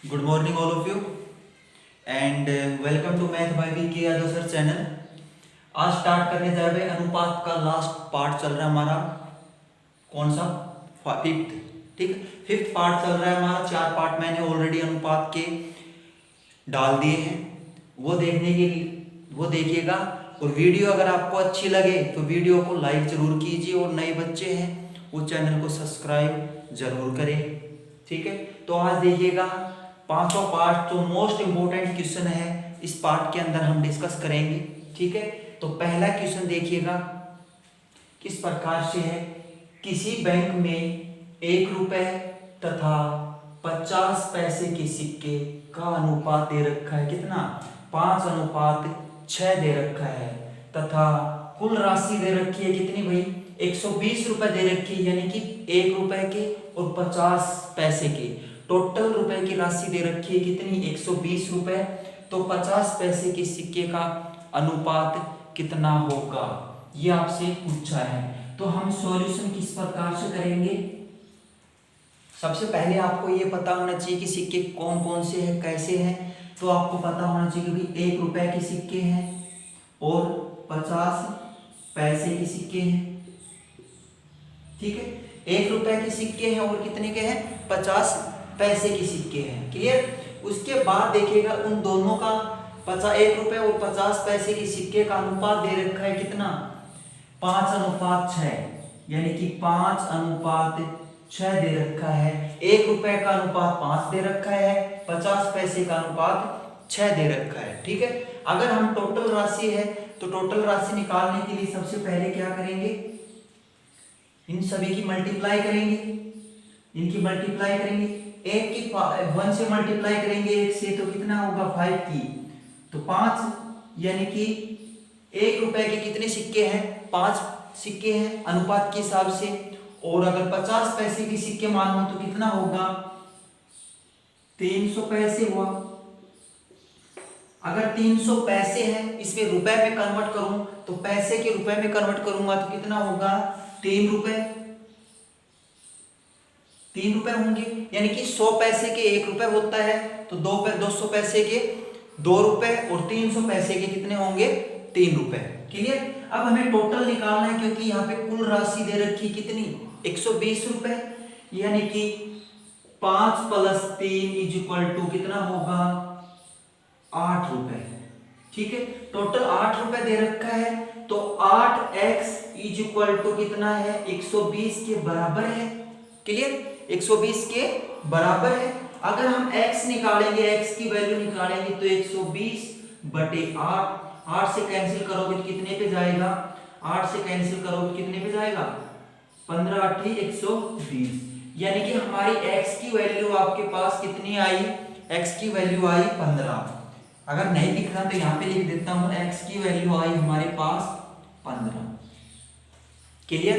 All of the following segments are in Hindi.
Good morning all of you and welcome to Math by VK Yadav sir channel. आज स्टार्ट करने जा रहे हैं अनुपात का लास्ट पार्ट चल रहा है हमारा, कौन सा, फिफ्थ। ठीक, फिफ्थ पार्ट चल रहा है हमारा। 4 पार्ट मैंने ऑलरेडी अनुपात के डाल दिए हैं, वो देखने के लिए वो देखिएगा। और वीडियो अगर आपको अच्छी लगे तो वीडियो को लाइक जरूर कीजिए और नए बच्चे हैं वो चैनल को सब्सक्राइब जरूर करें। ठीक है, तो आज देखिएगा पांचों पार्ट जो मोस्ट इम्पोर्टेंट क्वेश्चन है इस पार्ट के अंदर हम डिस्कस करेंगे। ठीक है, तो पहला क्वेश्चन देखिएगा किस प्रकार से है। किसी बैंक में 1 रुपए तथा 50 पैसे के सिक्के का अनुपात दे रखा है, कितना, 5:6 दे रखा है, तथा कुल राशि दे रखी है कितनी भाई, 120 रुपए दे रखी है, यानी कि 1 रुपए के और 50 पैसे के टोटल रुपए की राशि दे रखी है कितनी, 120 रुपए। तो 50 पैसे के सिक्के का अनुपात कितना होगा, ये आपसे पूछा है। तो हम सॉल्यूशन किस प्रकार से करेंगे। सबसे पहले आपको ये पता होना चाहिए कि सिक्के कौन कौन से हैं, कैसे हैं। तो आपको पता होना चाहिए कि 1 रुपए के सिक्के हैं और 50 पैसे के सिक्के हैं। ठीक है, 1 रुपए के सिक्के हैं और कितने के हैं, 50 पैसे के सिक्के हैं। क्लियर। उसके बाद देखिएगा उन दोनों का 1 रुपए और 50 पैसे के सिक्के का अनुपात दे रखा है कितना, 5:6, यानी कि 5:6 दे रखा है। 1 रुपए का अनुपात 5 दे रखा है, 50 पैसे का अनुपात 6 दे रखा है। ठीक है, अगर हम टोटल राशि है तो टोटल राशि निकालने के लिए सबसे पहले क्या करेंगे, इन सभी की मल्टीप्लाई करेंगे, इनकी मल्टीप्लाई करेंगे। 1 से मल्टीप्लाई करेंगे 1 से तो कितना होगा, 5 की, तो 5, यानी कि 1 रुपए के कितने सिक्के हैं, 5 सिक्के हैं अनुपात के हिसाब से। और अगर 50 पैसे के सिक्के मानो तो कितना होगा, 300 पैसे हुआ। अगर 300 पैसे हैं, इसमें रुपए में कन्वर्ट करूं तो पैसे के रुपए में कन्वर्ट करूंगा तो कितना होगा, 3 रुपए, 3 रुपए होंगे। यानी कि 100 पैसे के 1 रुपए होता है, तो 200 पैसे के 2 रुपए और 300 पैसे के कितने होंगे, 3 रुपए। क्लियर। अब हमें टोटल निकालना है क्योंकि यहाँ पे कुल राशि दे रखी कितनी, 120 रुपए, यानी कि 5 + 3 = कितना होगा, 8 रुपए। ठीक है, टोटल 8 रुपए दे रखा है, तो 8x = कितना है, 120 के बराबर है। क्लियर, 120 के बराबर है। अगर हम x निकालेंगे, x की वैल्यू निकालेंगे तो 120/8, 8 से कैंसिल करोगे तो कितने पे जाएगा, 8 से कैंसिल करोगे कितने पे जाएगा, 15 × 8 = 120। यानी कि हमारी x की वैल्यू आपके पास कितनी आई, x की वैल्यू आई 15। अगर नहीं दिख रहा तो यहाँ पे लिख देता हूं, x की वैल्यू आई हमारे पास 15। क्लियर।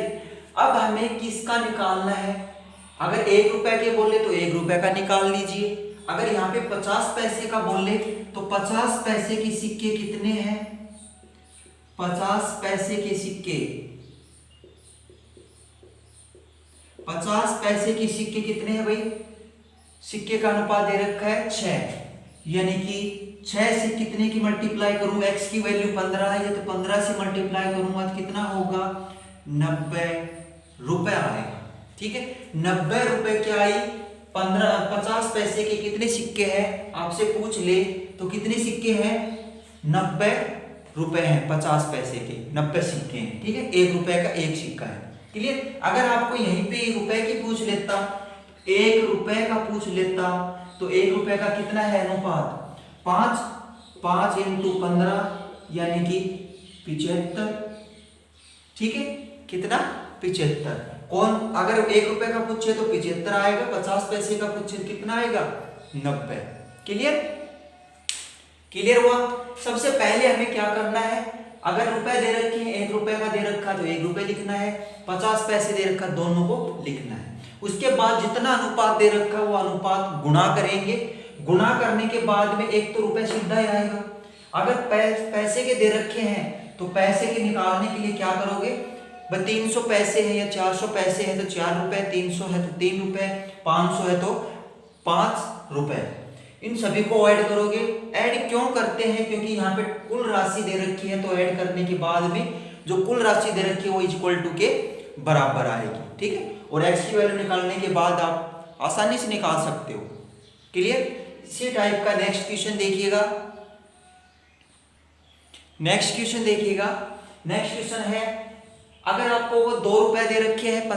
अब हमें किसका निकालना है, अगर 1 रुपए के बोले तो 1 रुपए का निकाल लीजिए। अगर यहाँ पे 50 पैसे का बोले तो 50 पैसे के सिक्के कितने हैं, 50 पैसे के सिक्के, 50 पैसे के सिक्के कितने हैं भाई, सिक्के का अनुपात दे रखा है 6, यानी कि 6 से कितने की मल्टीप्लाई करूं, x की वैल्यू 15 है तो 15 से मल्टीप्लाई करूंगा तो कितना होगा, 90 रुपए आएगा। ठीक है, 90 रुपए क्या आई, 50 पैसे के कितने सिक्के हैं, आपसे पूछ ले तो कितने सिक्के हैं, 90 रुपए हैं, 50 पैसे के 90 सिक्के हैं। ठीक है, 1 रुपए का 1 सिक्का है। क्लियर। अगर आपको यहीं पे रुपए की पूछ लेता, 1 रुपए का पूछ लेता तो 1 रुपए का कितना है अनुपात, 5 × 15 यानी कि 75। ठीक है, कितना, 75। कौन, अगर 1 रुपए का पूछे तो 75 आएगा, 50 पैसे का पूछे तो कितना आएगा, 90। क्लियर। क्लियर हुआ। सबसे पहले हमें क्या करना है, अगर रुपए दे रखे हैं, 1 रुपए का दे रखा तो 1 रुपए लिखना है, 50 पैसे दे रखा दोनों को लिखना है। उसके बाद जितना अनुपात दे रखा वो अनुपात गुणा करेंगे। गुणा करने के बाद में एक तो रुपए सीधा ही आएगा। अगर पैसे के दे रखे हैं तो पैसे के निकालने के लिए क्या करोगे, 300 पैसे है या 400 पैसे है तो 4 रुपए, 300 है तो 3 रुपए, 500 है तो 5 रुपए। इन सभी को ऐड करोगे। ऐड क्यों करते हैं, क्योंकि यहाँ पे कुल राशि दे रखी है, तो ऐड करने के बाद भी जो कुल राशि दे रखी है वो इक्वल टू के बराबर आएगी, ठीक है। और x की वैल्यू निकालने के बाद आप आसानी से निकाल सकते हो। क्लियर। इसी टाइप का नेक्स्ट क्वेश्चन देखिएगा। नेक्स्ट क्वेश्चन है, अगर आपको वो 2 रुपए दे रखे हैं,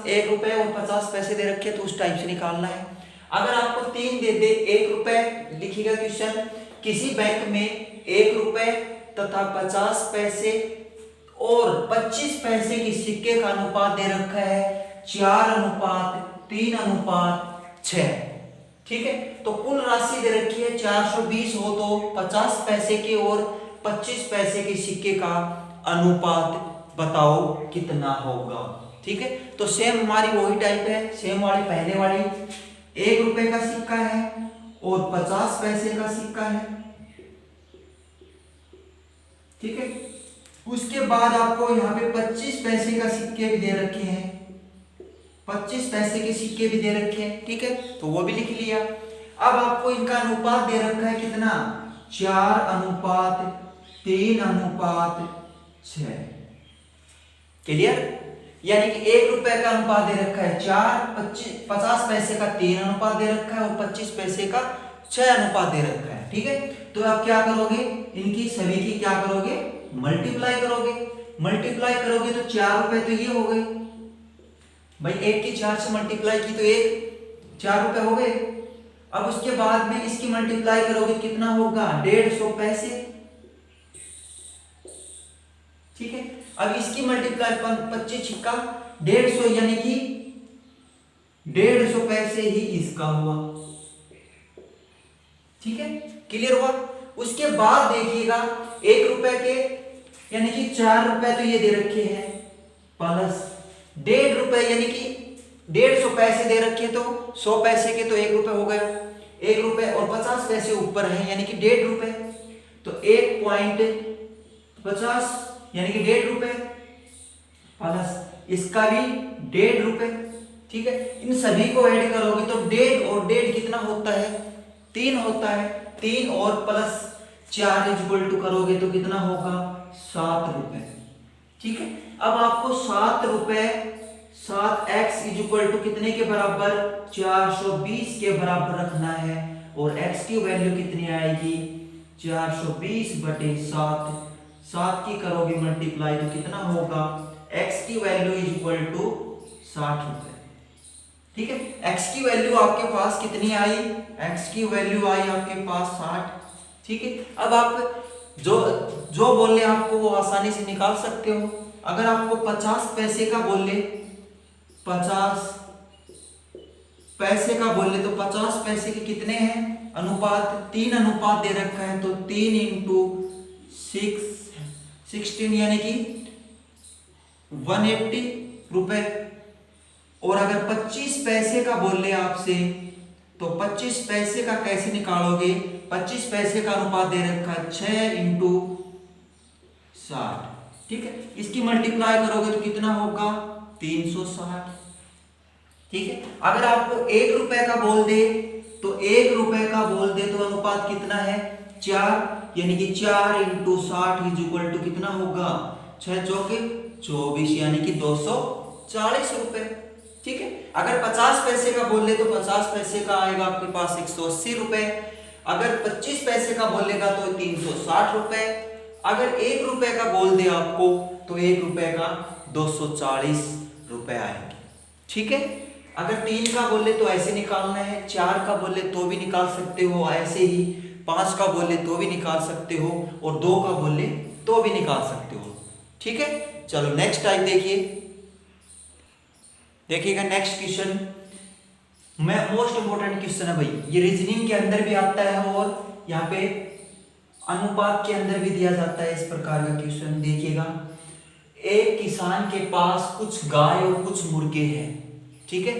1 रुपए और 50 पैसे दे रखे हैं, तो उस टाइप से निकालना है। अगर आपको 3 दे दे, 1 रुपए लिखिएगा क्वेश्चन, किसी बैंक में 1 रुपए तथा 50 पैसे और 25 पैसे की सिक्के का अनुपात दे रखा है 4:3:6, ठीक है। तो कुल राशि दे रखी है 420 हो, तो 50 पैसे के और 25 पैसे के सिक्के का अनुपात बताओ कितना होगा, ठीक है। तो सेम हमारी वही टाइप है, सेम वाली पहले वाली, 1 रुपए का सिक्का है और 50 पैसे का सिक्का है, ठीक है। उसके बाद आपको यहाँ पे 25 पैसे का सिक्के भी दे रखे हैं, 25 पैसे के सिक्के भी दे रखे हैं, ठीक है, तो वो भी लिख लिया। अब आपको इनका अनुपात दे रखा है कितना, 4:3:6। क्लियर। यानी कि 1 रुपए का अनुपात दे रखा है 4, 50 पैसे का 3 अनुपात दे रखा है और 25 पैसे का 6 अनुपात दे रखा है, ठीक है। तो आप क्या करोगे, इनकी सभी की क्या करोगे, मल्टीप्लाई करोगे। मल्टीप्लाई करोगे तो 4 रुपए तो ये हो गए भाई, 1 की 4 से मल्टीप्लाई की तो 4 रुपए हो गए। अब उसके बाद में इसकी मल्टीप्लाई करोगे कितना होगा, 150 पैसे, ठीक है। अब इसकी मल्टीप्लाई 25 छिक्का 150, यानी कि 150 पैसे ही इसका हुआ, ठीक है। क्लियर हुआ। उसके बाद देखिएगा 1 रुपए के यानी कि 4 रुपए तो ये दे रखे हैं, प्लस 1.5 रुपए यानी कि 150 पैसे दे रखे, तो 100 पैसे के तो 1 रुपए हो गया, 1 रुपए और 50 पैसे ऊपर है यानी कि 1.5 रुपए, तो 1.50 यानी कि 1.5 रुपए प्लस इसका भी 1.5 रुपए, ठीक है। इन सभी को ऐड करोगे तो 1.5 और 1.5 कितना होता है, 3 होता है, 3 और प्लस 4 इक्वल टू करोगे तो कितना होगा, 7 रुपए, ठीक है। अब आपको 7 रुपए 7x इक्वल टू कितने के बराबर, 420 के बराबर रखना है, और x की वैल्यू कितनी आएगी, 420/7, 7 की करोगे मल्टीप्लाई तो कितना होगा, x की वैल्यू इक्वल टू 60 रुपए, ठीक है। x की वैल्यू आपके पास कितनी आई, x की वैल्यू आई आपके पास 60, ठीक है। अब आप जो बोले आपको वो आसानी से निकाल सकते हो। अगर आपको 50 पैसे का बोले, 50 पैसे का बोले तो 50 पैसे के कितने हैं अनुपात, 3 अनुपात दे रखा है, तो 3 × 16 यानी कि 180 रुपए। और अगर 25 पैसे का बोले आपसे, तो 25 पैसे का कैसे निकालोगे, 25 पैसे का अनुपात दे रखा है 6 × 60, ठीक है। इसकी मल्टीप्लाई करोगे तो कितना होगा, 360, ठीक है। अगर आपको 1 रुपए का बोल दे, तो 1 रुपए का बोल दे तो अनुपात कितना है, 4, यानी कि 4 × 60 इक्वल टू कितना होगा, 6 चौके 24 यानी कि 240 रुपए, ठीक है। अगर 50 पैसे का बोल ले तो 50 पैसे का आएगा आपके पास 180 रुपए। अगर 25 पैसे का बोलेगा तो 360 रुपए। अगर 1 रुपए का बोल दे आपको तो 1 रुपए का 240 रुपए आएंगे, ठीक है। अगर 3 का बोले तो ऐसे निकालना है, 4 का बोले तो भी निकाल सकते हो ऐसे ही, 5 का बोले तो भी निकाल सकते हो, और 2 का बोले तो भी निकाल सकते हो, ठीक है। चलो नेक्स्ट टाइप देखिएगा नेक्स्ट क्वेश्चन में मोस्ट इंपोर्टेंट क्वेश्चन है भाई, ये रीजनिंग के अंदर भी आता है और यहाँ पे अनुपात के अंदर भी दिया जाता है। इस प्रकार का क्वेश्चन देखिएगा, एक किसान के पास कुछ गाय और कुछ मुर्गे हैं, ठीक है।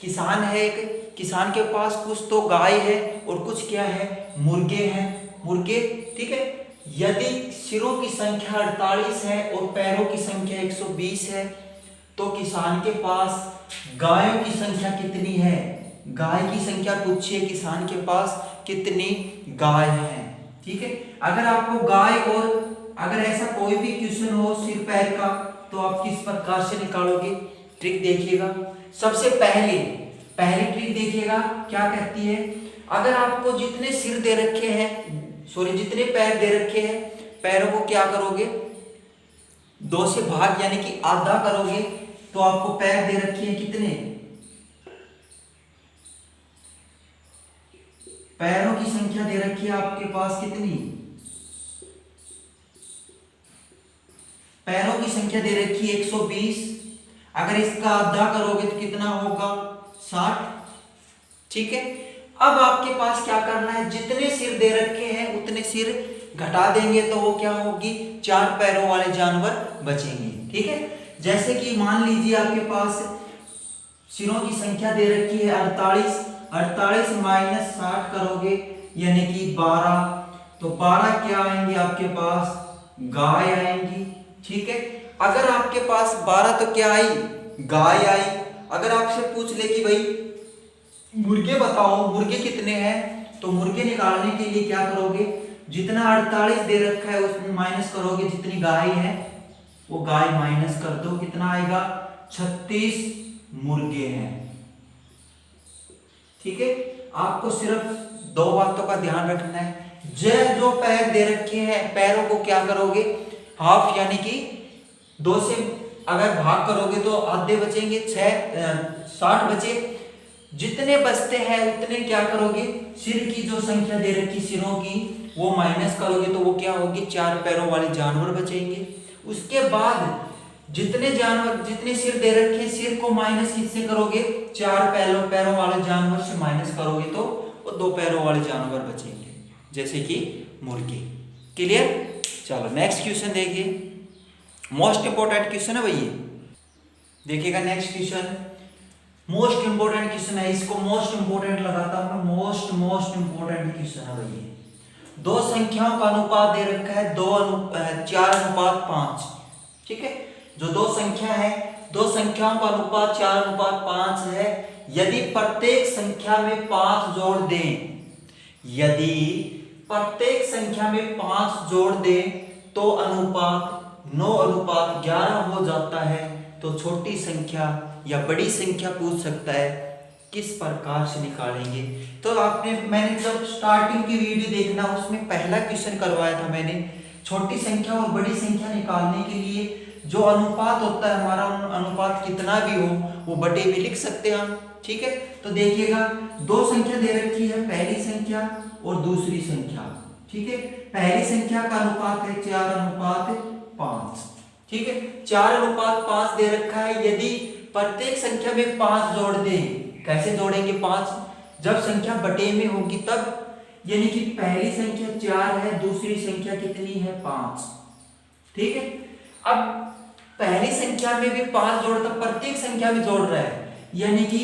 किसान है एक, किसान के पास कुछ तो गाय है और कुछ क्या है, मुर्गे हैं, मुर्गे, ठीक है। यदि सिरों की संख्या 48 है और पैरों की संख्या 120 है, तो किसान के पास गायों की संख्या कितनी है, गाय की संख्या पूछी है किसान के पास कितनी गाय है। ठीक है, अगर आपको गाय और अगर ऐसा कोई भी क्वेश्चन हो सिर पैर का तो आप किस प्रकार से निकालोगे, ट्रिक देखिएगा। सबसे पहली ट्रिक देखिएगा क्या कहती है, अगर आपको जितने सिर दे रखे हैं जितने पैर दे रखे हैं, पैरों को क्या करोगे 2 से भाग यानी कि आधा करोगे तो आपको पैर दे रखे हैं कितने, पैरों की संख्या दे रखी है आपके पास कितनी, पैरों की संख्या दे रखी है 120। अगर इसका आधा करोगे तो कितना होगा 60। ठीक है, अब आपके पास क्या करना है, जितने सिर दे रखे हैं उतने सिर घटा देंगे तो वो क्या होगी 4 पैरों वाले जानवर बचेंगे। ठीक है, जैसे कि मान लीजिए आपके पास सिरों की संख्या दे रखी है 48 माइनस 60 करोगे यानी कि 12, तो 12 क्या आएंगे आपके पास गाय आएंगी। ठीक है, अगर आपके पास 12 तो क्या आई गाय आई। अगर आपसे पूछ ले कि भाई मुर्गे बताओ मुर्गे कितने हैं, तो मुर्गे निकालने के लिए क्या करोगे, जितना 48 दे रखा है उसमें माइनस करोगे जितनी गाय है वो गाय माइनस कर दो, कितना आएगा 36 मुर्गे हैं। ठीक है, आपको सिर्फ 2 बातों का ध्यान रखना है, जो पैर दे रखे हैं पैरों को क्या करोगे हाफ यानी कि 2 से अगर भाग करोगे तो आधे बचेंगे, 60 बचे, जितने बचते हैं उतने क्या करोगे सिर की जो संख्या दे रखी सिरों की वो माइनस करोगे तो वो क्या होगी 4 पैरों वाले जानवर बचेंगे। उसके बाद जितने सिर दे रखे सिर को माइनस किससे करोगे 4 पैरों वाले जानवर से माइनस करोगे तो वो 2 पैरों वाले जानवर बचेंगे जैसे कि मुर्गे। क्लियर, चलो नेक्स्ट क्वेश्चन देखिए, मोस्ट इंपोर्टेंट क्वेश्चन है भैया, देखिएगा next question most important question है, इसको मोस्ट इंपोर्टेंट लगाता हूं मैं, मोस्ट इंपोर्टेंट क्वेश्चन है भैया। 2 संख्याओं का अनुपात दे रखा है 4:5। ठीक है, जो 2 संख्या है 2 संख्याओं का अनुपात 4:5 है, यदि प्रत्येक संख्या में 5 जोड़ दें, यदि प्रत्येक संख्या में 5 जोड़ दें तो अनुपात 9:11 हो जाता है, तो छोटी संख्या या बड़ी संख्या पूछ सकता है किस प्रकार से निकालेंगे। तो मैंने जब स्टार्टिंग की वीडियो देखना उसमें पहला क्वेश्चन करवाया था मैंने, छोटी संख्या और बड़ी संख्या निकालने के लिए जो अनुपात होता है हमारा अनुपात कितना भी हो वो बटे में लिख सकते हैं हम। ठीक है, तो देखिएगा 2 संख्या दे रखी है, पहली संख्या और दूसरी संख्या। ठीक है, पहली संख्या का अनुपात है 4:5। ठीक है, 4:5 दे रखा है, यदि प्रत्येक संख्या में 5 जोड़ दें, कैसे जोड़ेंगे 5, जब संख्या बटे में होगी तब, यानी कि पहली संख्या 4 है दूसरी संख्या कितनी है 5। ठीक है, अब पहली संख्या में भी 5 जोड़ता प्रत्येक संख्या में जोड़ रहा है, यानी कि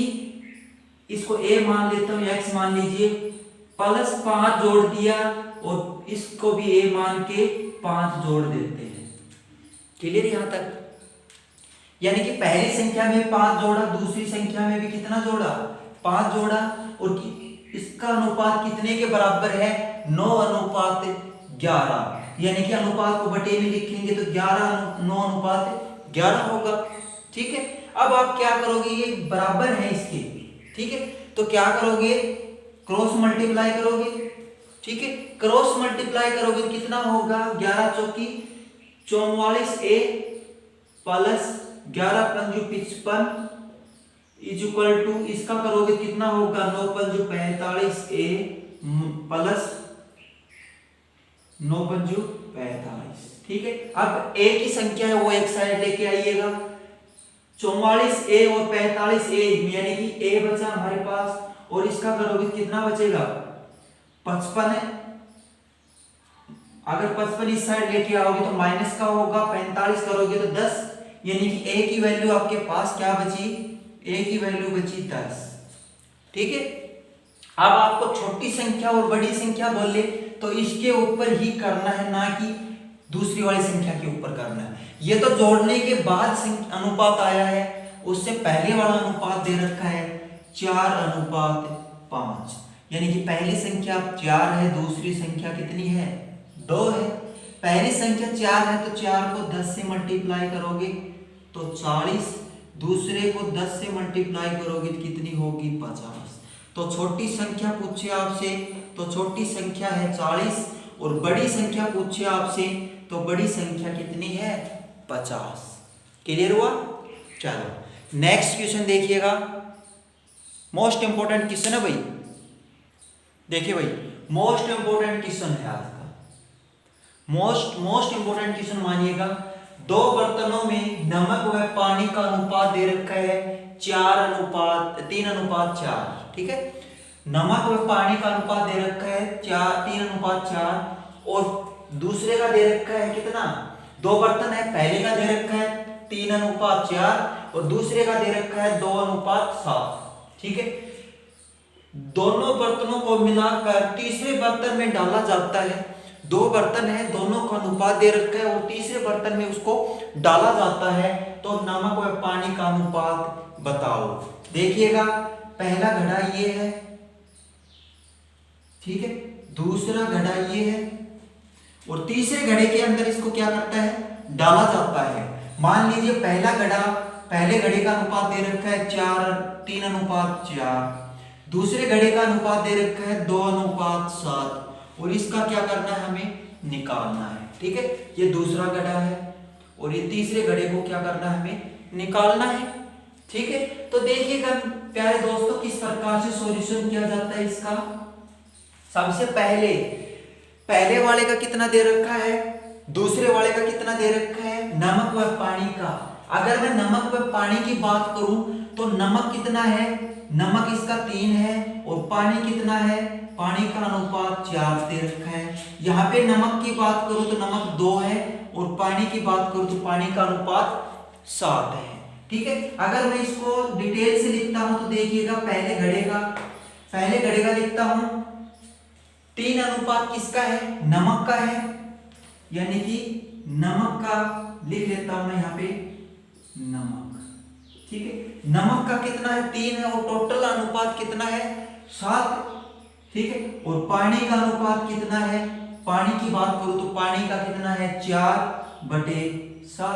इसको a मान लेता हूं x मान लीजिए, +5 जोड़ दिया और इसको भी a मान के 5 जोड़ देते हैं। क्लियर यहां तक, यानी कि पहली संख्या में 5 जोड़ा दूसरी संख्या में भी कितना जोड़ा 5 जोड़ा, और इसका अनुपात कितने के बराबर है 9:11, यानी कि अनुपात को बटे में लिखेंगे तो 9:11 होगा। ठीक है, अब आप क्या करोगे, ये बराबर है इसके। ठीक है, तो क्या करोगे क्रॉस मल्टीप्लाई करोगे। ठीक है, क्रॉस मल्टीप्लाई करोगे तो कितना होगा 11 चौकी 44a प्लस 11 पंजू 55 इज इक्वल टू, इसका करोगे कितना होगा 9 पंजू 45a प्लस 9 पंजू 45। ठीक है, अब a की संख्या है वो एक साइड लेके आइएगा, 44a और 45a यानी कि a बचा हमारे पास, और इसका करोगे कितना बचेगा 55 है। अगर 55 इस साइड लेके आओगे तो माइनस का होगा, 45 करोगे तो 10, यानी कि a की वैल्यू आपके पास क्या बची, a की वैल्यू बची 10। ठीक है, अब आपको छोटी संख्या और बड़ी संख्या बोले तो इसके ऊपर ही करना है, ना कि दूसरी वाली संख्या के ऊपर करना है। ये तो जोड़ने के बाद अनुपात आया है, उससे पहले वाला अनुपात दे रखा है 4:5, यानी कि पहली संख्या 4 है, दूसरी संख्या कितनी है 2 है। पहली संख्या 4 है तो 4 को 10 से मल्टीप्लाई करोगे तो 40, दूसरे को 10 से मल्टीप्लाई करोगे तो कितनी होगी 50। तो छोटी संख्या पूछे आपसे तो छोटी संख्या है 40, और बड़ी संख्या पूछे आपसे तो बड़ी संख्या कितनी है 50। क्लियर हुआ? चलो नेक्स्ट क्वेश्चन देखिएगा, मोस्ट इंपोर्टेंट क्वेश्चन है भाई। देखिए भाई, मोस्ट इंपोर्टेंट क्वेश्चन है आज का, मोस्ट इंपोर्टेंट क्वेश्चन मानिएगा। दो बर्तनों में नमक व पानी का अनुपात दे रखा है 3:4, ठीक है। नमक व पानी का अनुपात दे रखा है 3:4, और दूसरे का दे रखा है कितना, दो बर्तन है, पहले का दे रखा है 3:4 और दूसरे का दे रखा है 2:7, ठीक है। दोनों बर्तनों को मिलाकर तीसरे बर्तन में डाला जाता है। दो बर्तन है, दोनों का अनुपात दे रखा है और तीसरे बर्तन में उसको डाला जाता है, तो नमक और पानी का अनुपात बताओ। देखिएगा, पहला घड़ा ये है, ठीक है, दूसरा घड़ा ये है, और तीसरे घड़े के अंदर इसको क्या करता है, डाला जाता है। मान लीजिए पहला घड़ा, पहले घड़े का अनुपात दे रखा है 3:4, दूसरे घड़े का अनुपात दे रखा है 2:7, और इसका क्या करना है, हमें निकालना है, ठीक है। ये दूसरा घड़ा है और ये तीसरे घड़े को क्या करना है, हमें निकालना है, ठीक है। तो देखिएगा प्यारे दोस्तों, किस प्रकार से सॉल्यूशन किया जाता है इसका। सबसे पहले वाले का कितना दे रखा है, दूसरे वाले का कितना दे रखा है, नमक व पानी का। अगर मैं नमक व पानी की बात करूं तो नमक कितना है, नमक इसका 3 है, और पानी कितना है, पानी का अनुपात 4 दे रखा है। यहाँ पे नमक की बात करूं तो नमक 2 है, और पानी की बात करूं तो पानी का अनुपात 7 है, ठीक है। अगर मैं इसको डिटेल से लिखता हूं तो देखिएगा, पहले घड़े का लिखता हूं, 3 अनुपात किसका है, नमक का है, यानी कि नमक का लिख लेता हूं मैं यहाँ पे नमक, ठीक है। नमक का कितना है 3 है, और टोटल अनुपात कितना है 7, ठीक है। और पानी का अनुपात कितना है, पानी की बात करूं तो पानी का कितना है 4/7,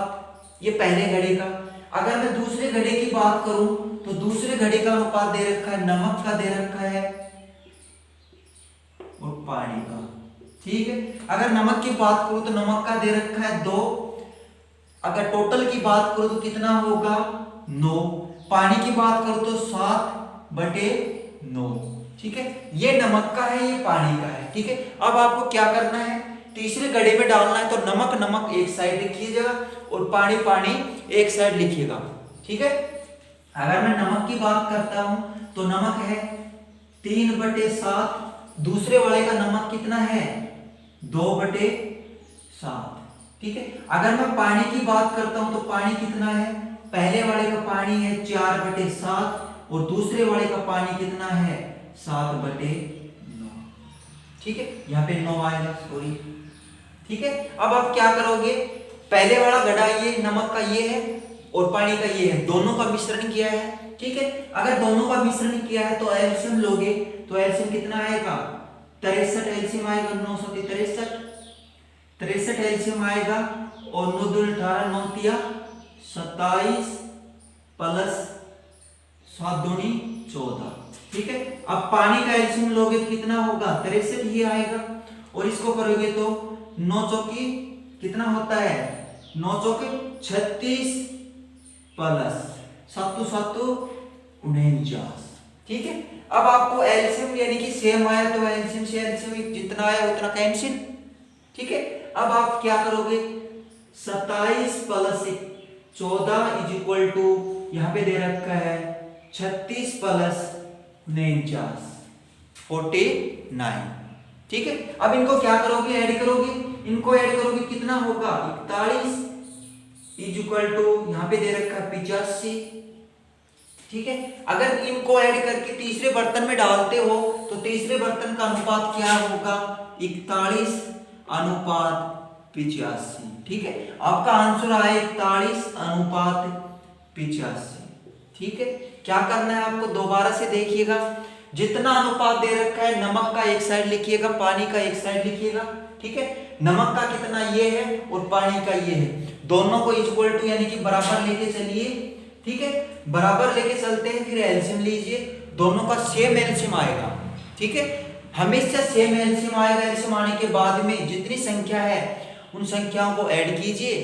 ये पहले घड़े का। अगर मैं दूसरे घड़े की बात करूं तो दूसरे घड़े का अनुपात दे रखा है, नमक का दे रखा है और पानी का, ठीक है। अगर नमक की बात करूं तो नमक का दे रखा है 2, अगर टोटल की बात करूं तो कितना होगा 9, पानी की बात करूं तो 7/9, ठीक है। ये नमक का है, ये पानी का है, ठीक है। अब आपको क्या करना है, तीसरे घड़े में डालना है, तो नमक एक साइड लिखिएगा और पानी एक साइड लिखिएगा, ठीक है। अगर मैं नमक की बात करता हूं तो नमक है 3/7, दूसरे वाले का नमक कितना है 2/7, ठीक है। अगर मैं पानी की बात करता हूं तो पानी कितना है, पहले वाले का पानी है 4/7 और दूसरे वाले का पानी कितना है 7/9, ठीक है। यहाँ पे 9 आएगा, सॉरी, ठीक है। अब आप क्या करोगे, पहले वाला घड़ा ये नमक का ये है और पानी का ये है, दोनों का मिश्रण किया है, ठीक है। अगर दोनों का मिश्रण किया है तो एलसीएम लोगे तो एलसीएम कितना आएगा 63 एलसीएम आएगा, 963 एलसीएम आएगा, और 9 2 18 9 3 27 प्लस 7 2 14, ठीक है। अब पानी का एलसीएम लोगे तो कितना होगा 63 ही आएगा, और इसको करोगे तो 9 चौकी कितना होता है 9 चौके 36 प्लस 7 7 49, ठीक है। अब आपको एलसीएम यानी कि सेम आया तो एलसीएम से एलसीएम जितना आया उतना कैंसिल, ठीक है। अब आप क्या करोगे 27 प्लस 14 इज इक्वल टू, यहां पे दे रखा है 36 प्लस 49, ठीक है। अब इनको क्या करोगे, ऐड करोगे, इनको ऐड करोगे कितना होगा 41 इज इक्वल टू, यहां पे दे रखा है 85, ठीक है। अगर इनको ऐड करके तीसरे बर्तन में डालते हो तो तीसरे बर्तन का अनुपात क्या होगा 41:85, ठीक है। आपका आंसर आए 41:85, ठीक है। क्या करना है आपको, दोबारा से देखिएगा, जितना अनुपात दे रखा है नमक का एक साइड लिखिएगा, पानी का एक साइड लिखिएगा, ठीक है। नमक का कितना ये है और पानी का ये है, दोनों को इक्वल टू यानी कि बराबर लेके चलिए, ठीक है। बराबर लेके चलते हैं, फिर एलसीएम लीजिए, दोनों का सेम एलसीएम आएगा, ठीक है। हमेशा सेम एलसीएम आएगा। एलसीएम आने के बाद में जितनी संख्या है उन संख्याओं को ऐड कीजिए,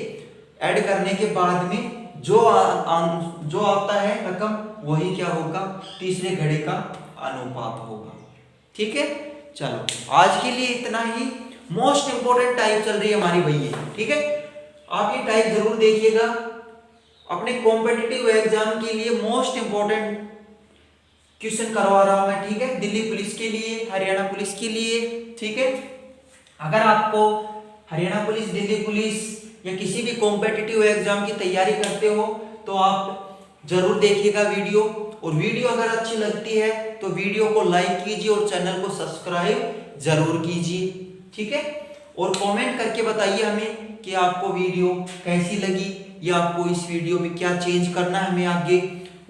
ऐड करने के बाद में जो आता है रकम वही क्या होगा, तीसरे घड़े का अनुपात होगा, ठीक है। चलो आज के लिए इतना ही। मोस्ट इंपोर्टेंट टाइप चल रही है हमारी भैया, ठीक है। आप ये टाइप जरूर देखिएगा, अपने कॉम्पिटिटिव एग्जाम के लिए मोस्ट इंपोर्टेंट क्वेश्चन करवा रहा हूं मैं, ठीक है। दिल्ली पुलिस के लिए, हरियाणा पुलिस के लिए, ठीक है। अगर आपको हरियाणा पुलिस, दिल्ली पुलिस या किसी भी कॉम्पिटिटिव एग्जाम की तैयारी करते हो तो आप जरूर देखिएगा वीडियो, और वीडियो अगर अच्छी लगती है तो वीडियो को लाइक कीजिए और चैनल को सब्सक्राइब जरूर कीजिए, ठीक है। और कमेंट करके बताइए हमें कि आपको वीडियो कैसी लगी या आपको इस वीडियो में क्या चेंज करना है हमें आगे,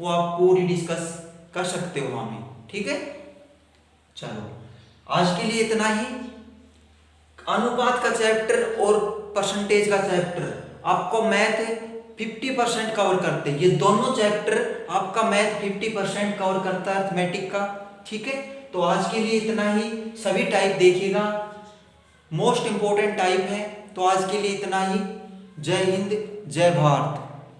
वो आप पूरी डिस्कस कर सकते हो हमें, ठीक है। चलो आज के लिए इतना ही। अनुपात का चैप्टर और परसेंटेज का चैप्टर आपको मैथ 50% कवर करते हैं, ये दोनों चैप्टर आपका मैथ 50% कवर करता है अर्थमेटिक का, ठीक है। तो आज के लिए इतना ही, सभी टाइप देखिएगा, मोस्ट इंपोर्टेंट टाइप है। तो आज के लिए इतना ही। जय हिंद, जय भारत।